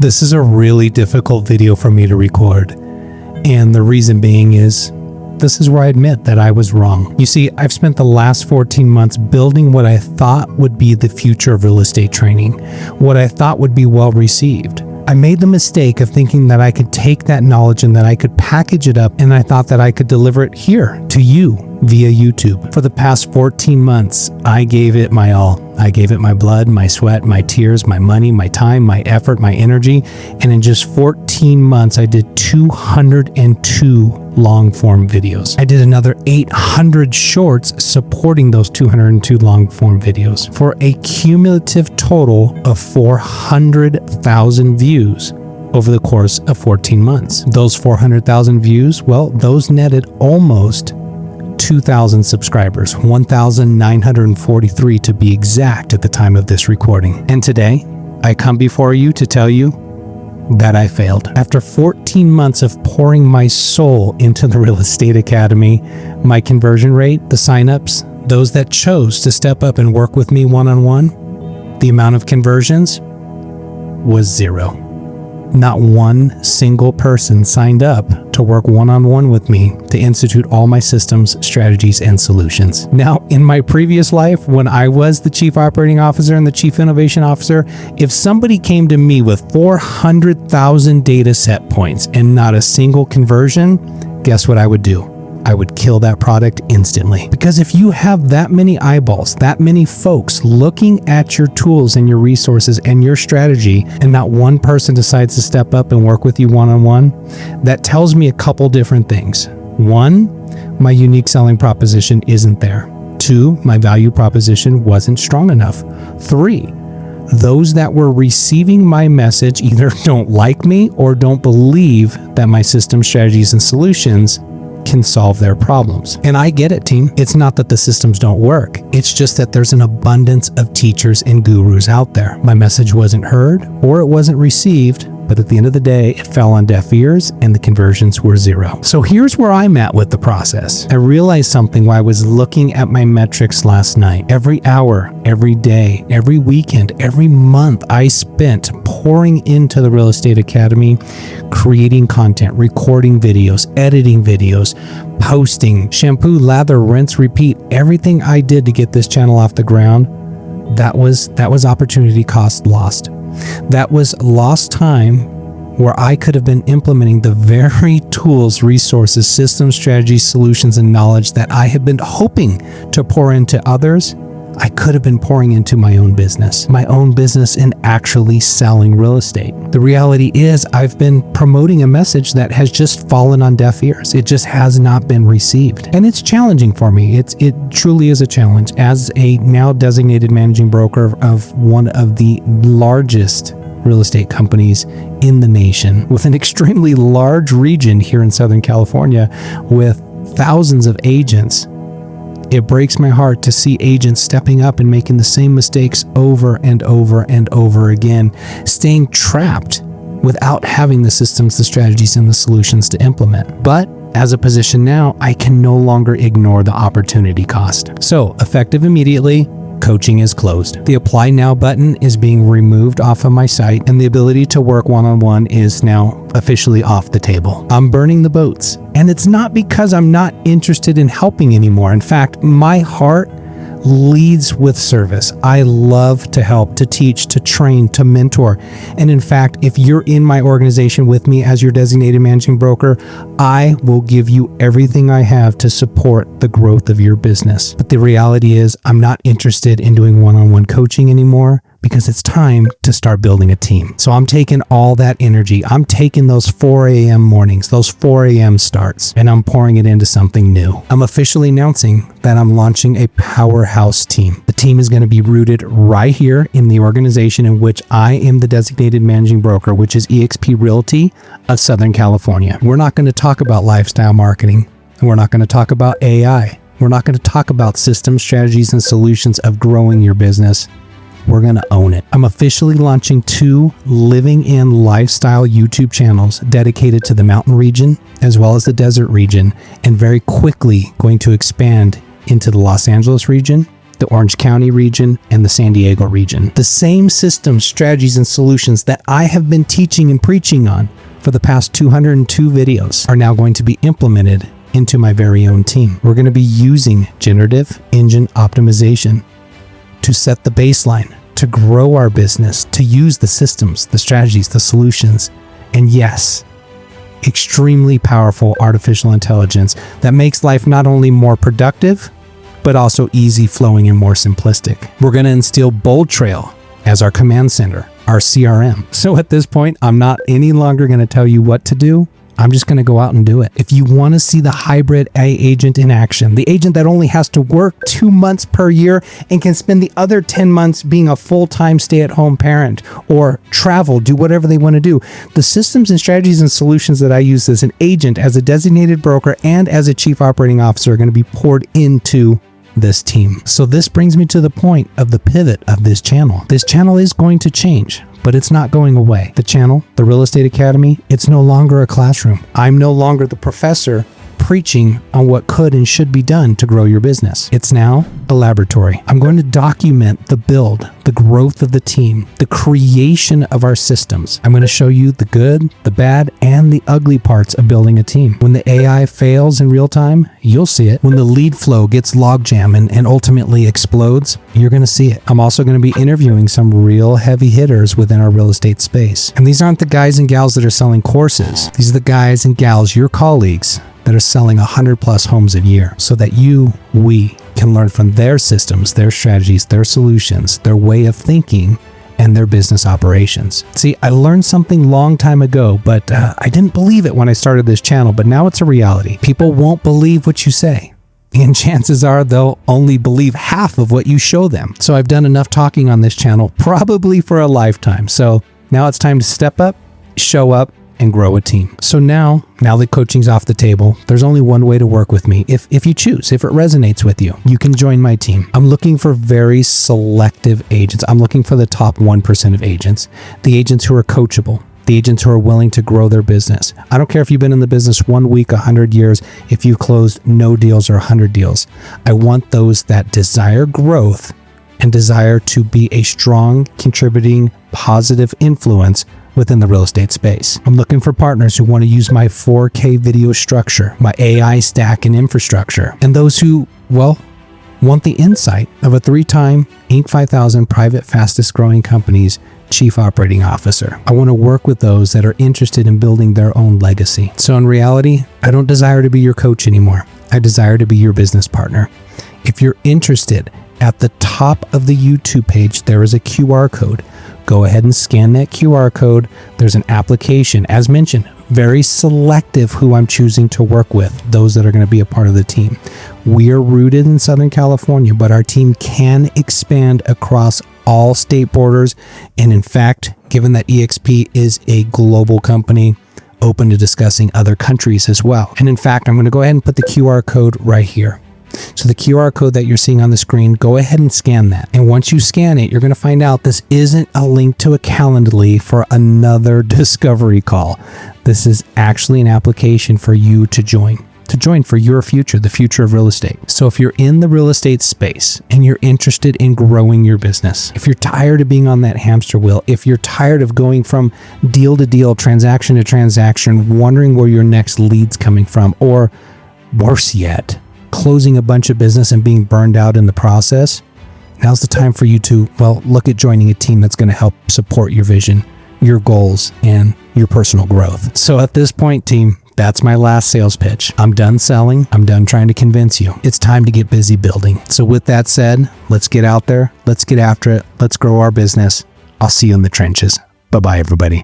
This is a really difficult video for me to record, and the reason being is this is where I admit that I was wrong. You see, I've spent the last 14 months building what I thought would be the future of real estate training, what I thought would be well received. I made the mistake of thinking that I could take that knowledge and that I could package it up, and I thought that I could deliver it here to you via YouTube. For the past 14 months, I gave it my all. I gave it my blood, my sweat, my tears, my money, my time, my effort, my energy, and in just 14 months, I did 202 long-form videos. I did another 800 shorts supporting those 202 long-form videos for a cumulative total of 400,000 views over the course of 14 months. Those 400,000 views, well, those netted almost 2,000 subscribers, 1,943 to be exact at the time of this recording. And today, I come before you to tell you that I failed. After 14 months of pouring my soul into the Real Estate Academy, my conversion rate, the signups, those that chose to step up and work with me one-on-one, the amount of conversions was zero. Not one single person signed up to work one-on-one with me to institute all my systems, strategies, and solutions. Now, in my previous life, when I was the Chief Operating Officer and the Chief Innovation Officer, if somebody came to me with 400,000 data set points and not a single conversion, guess what I would do? I would kill that product instantly. Because if you have that many eyeballs, that many folks looking at your tools and your resources and your strategy, and not one person decides to step up and work with you one-on-one, that tells me a couple different things. One, my unique selling proposition isn't there. Two, my value proposition wasn't strong enough. Three, those that were receiving my message either don't like me or don't believe that my system, strategies, and solutions can solve their problems. And I get it, team. It's not that the systems don't work. It's just that there's an abundance of teachers and gurus out there. My message wasn't heard or it wasn't received, but at the end of the day, it fell on deaf ears and the conversions were zero. So here's where I'm at with the process. I realized something while I was looking at my metrics last night. Every hour, every day, every weekend, every month I spent pouring into the Real Estate Academy, creating content, recording videos, editing videos, posting, shampoo, lather, rinse, repeat, everything I did to get this channel off the ground, that was opportunity cost lost. That was lost time where I could have been implementing the very tools, resources, systems, strategies, solutions, and knowledge that I had been hoping to pour into others. I could have been pouring into my own business and actually selling real estate. The reality is I've been promoting a message that has just fallen on deaf ears. It just has not been received. And it's challenging for me. It truly is a challenge. As a now designated managing broker of one of the largest real estate companies in the nation, with an extremely large region here in Southern California with thousands of agents, it breaks my heart to see agents stepping up and making the same mistakes over and over and over again, staying trapped without having the systems, the strategies, and the solutions to implement. But as a position now, I can no longer ignore the opportunity cost. So, effective immediately, coaching is closed. The Apply Now button is being removed off of my site, and the ability to work one-on-one is now officially off the table. I'm burning the boats, and it's not because I'm not interested in helping anymore. In fact, my heart leads with service. I love to help, to teach, to train, to mentor. And in fact, if you're in my organization with me as your designated managing broker, I will give you everything I have to support the growth of your business. But the reality is I'm not interested in doing one-on-one coaching anymore, because it's time to start building a team. So I'm taking all that energy. I'm taking those 4 a.m. mornings, those 4 a.m. starts, and I'm pouring it into something new. I'm officially announcing that I'm launching a powerhouse team. The team is going to be rooted right here in the organization in which I am the designated managing broker, which is eXp Realty of Southern California. We're not going to talk about lifestyle marketing, and we're not going to talk about AI. We're not going to talk about systems, strategies, and solutions of growing your business. We're going to own it. I'm officially launching 2 Living in Lifestyle YouTube channels dedicated to the mountain region as well as the desert region, and very quickly going to expand into the Los Angeles region the Orange County region, and the San Diego region. The same systems, strategies, and solutions that I have been teaching and preaching on for the past 202 videos are now going to be implemented into my very own team. We're going to be using generative engine optimization to set the baseline, to grow our business, to use the systems, the strategies, the solutions, and yes, extremely powerful artificial intelligence that makes life not only more productive, but also easy flowing and more simplistic. We're going to instill Bold Trail as our command center, our CRM. So at this point, I'm not any longer going to tell you what to do. I'm just going to go out and do it. If you want to see the hybrid AI agent in action, the agent that only has to work 2 months per year and can spend the other 10 months being a full-time stay-at-home parent or travel, do whatever they want to do. The systems and strategies and solutions that I use as an agent, as a designated broker, and as a chief operating officer are going to be poured into this team. So this brings me to the point of the pivot of this channel. This channel is going to change, but it's not going away. The channel, the Real Estate Academy, it's no longer a classroom. I'm no longer the professor preaching on what could and should be done to grow your business. It's now a laboratory. I'm going to document the build, the growth of the team, the creation of our systems. I'm going to show you the good, the bad, and the ugly parts of building a team. When the AI fails in real time, you'll see it. When the lead flow gets logjam and ultimately explodes, you're going to see it. I'm also going to be interviewing some real heavy hitters within our real estate space. And these aren't the guys and gals that are selling courses. These are the guys and gals, your colleagues, that are selling 100 plus homes a year, so that we can learn from their systems, their strategies, their solutions, their way of thinking, and their business operations. See, I learned something long time ago, but I didn't believe it when I started this channel, but now it's a reality. People won't believe what you say, and chances are they'll only believe half of what you show them. So I've done enough talking on this channel, probably for a lifetime. So now it's time to step up, show up, and grow a team. So now that coaching's off the table, there's only one way to work with me. If you choose, if it resonates with you, you can join my team. I'm looking for very selective agents. I'm looking for the top 1% of agents, the agents who are coachable, the agents who are willing to grow their business. I don't care if you've been in the business 1 week, 100 years, if you've closed no deals or 100 deals. I want those that desire growth and desire to be a strong, contributing, positive influence within the real estate space. I'm looking for partners who want to use my 4K video structure, my AI stack and infrastructure, and those who, want the insight of a 3-time Inc. 5000 private fastest growing company's chief operating officer. I want to work with those that are interested in building their own legacy. So in reality, I don't desire to be your coach anymore. I desire to be your business partner. If you're interested, at the top of the YouTube page, there is a QR code. Go ahead and scan that QR code. There's an application. As mentioned, very selective who I'm choosing to work with, those that are going to be a part of the team. We are rooted in Southern California, but our team can expand across all state borders. And in fact, given that EXP is a global company, open to discussing other countries as well. And in fact, I'm going to go ahead and put the QR code right here. So the QR code that you're seeing on the screen, go ahead and scan that. And once you scan it, you're going to find out this isn't a link to a Calendly for another discovery call. This is actually an application for you to join for your future, the future of real estate. So if you're in the real estate space and you're interested in growing your business, if you're tired of being on that hamster wheel, if you're tired of going from deal to deal, transaction to transaction, wondering where your next lead's coming from, or worse yet, closing a bunch of business and being burned out in the process, now's the time for you to, look at joining a team that's going to help support your vision, your goals, and your personal growth. So at this point, team, that's my last sales pitch. I'm done selling. I'm done trying to convince you. It's time to get busy building. So with that said, let's get out there. Let's get after it. Let's grow our business. I'll see you in the trenches. Bye-bye, everybody.